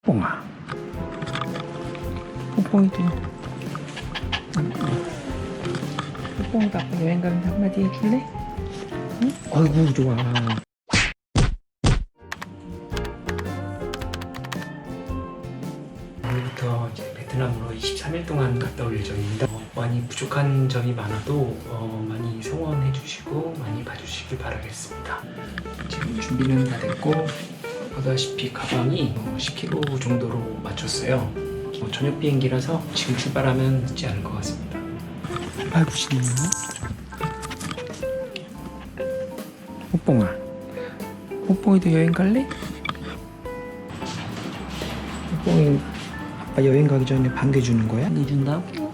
뽕아, 뽕뽕이도. 뽕뽕이가 아빠 여행 가는데 한마디 해줄래? 응? 어이구 좋아. 오늘부터 이제 베트남으로 23일 동안 갔다 올 예정입니다. 많이 부족한 점이 많아도 많이 성원해 주시고 많이 봐주시길 바라겠습니다. 지금 준비는 다 됐고, 보다시피 가방이 10kg 정도로 맞췄어요. 저녁 비행기라서 지금 출발하면 늦지 않을 것 같습니다. 아이고 신나. 호뽕아, 호뽕이도 여행 갈래? 호뽕이 아빠 여행 가기 전에 반겨주는 거야? 내준다고?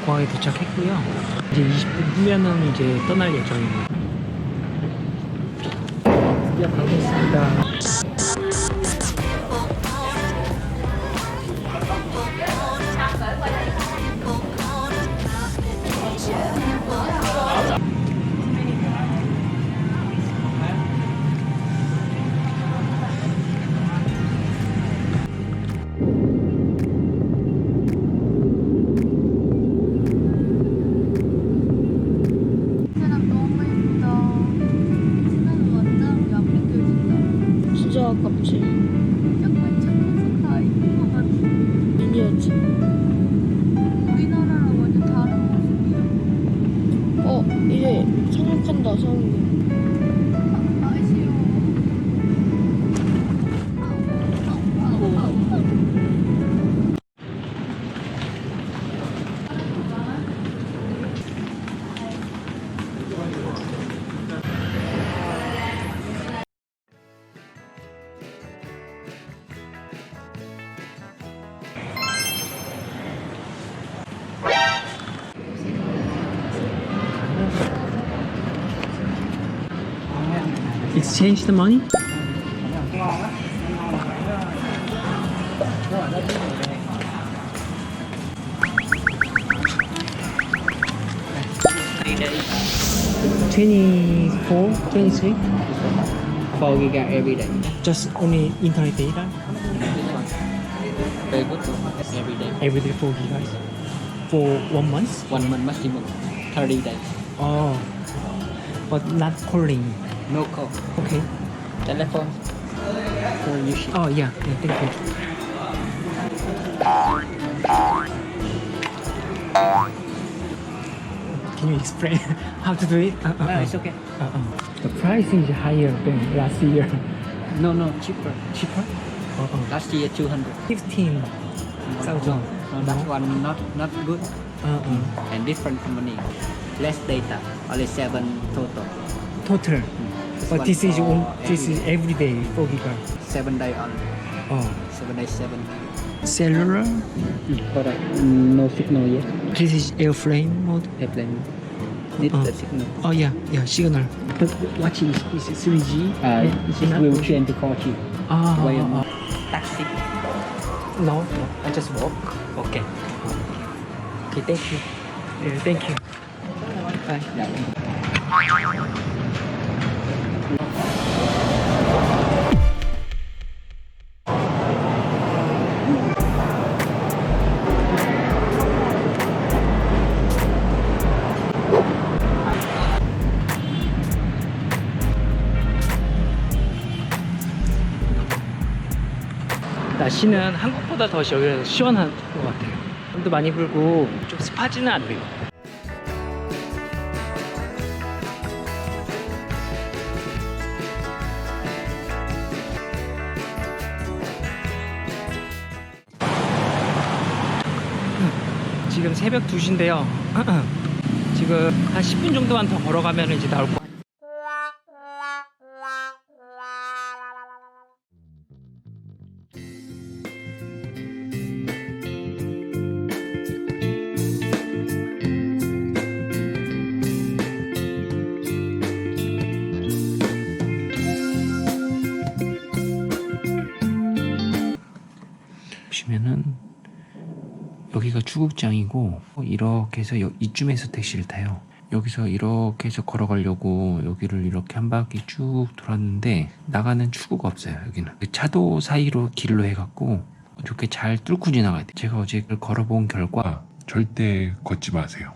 공항에 도착했고요. 이제 20분 후면은 이제 떠날 예정입니다. 드디어 가고 있습니다. 진짜 아깝지. 약간 착해서 다 있는 것 같은 미니어지. 우리나라랑 완전 다른 모습이야. 이제 상륙한다, 상륙. 아쉬워. Exchange the money? $24, $23? 4 giga every day. Just only internet data? Very good. Every day. Every day 4 gigas? For 1 month? 1 month maximum. 30 days. Oh, but not calling. No call. Okay. Telephone. For use. Oh yeah, thank you. Can you explain how to do it? It's okay. The price is higher than last year. No, cheaper. Cheaper? Last year 200. 15,000. No, that one not good. And different company. Less data. Only 7 total. Total. But one this is for this is every day 4 giga. 7 day only. Oh, 7 days 7. cellular. Correct. No signal yet. This is airplane mode. Airplane. Need the signal. Oh yeah, signal. But what is 3G? It will change to 4G. Wait a minute. Taxi. No, I just walk. Okay. Okay, thank you. Yeah, thank you. Bye. 날씨는 한국보다 더 시원한 것 같아요. 바람도 많이 불고 좀 습하지는 않네요. 지금 새벽 2시인데요. 지금 한 10분 정도만 더 걸어가면 이제 나올 것 같아요. 보시면은 여기가 출국장이고 이렇게 해서 이쯤에서 택시를 타요. 여기서 이렇게 해서 걸어가려고 여기를 이렇게 한 바퀴 쭉 돌았는데 나가는 출구가 없어요. 여기는 차도 사이로 길로 해갖고 이렇게 잘 뚫고 지나가야 돼요. 제가 어제 그걸 걸어본 결과 절대 걷지 마세요.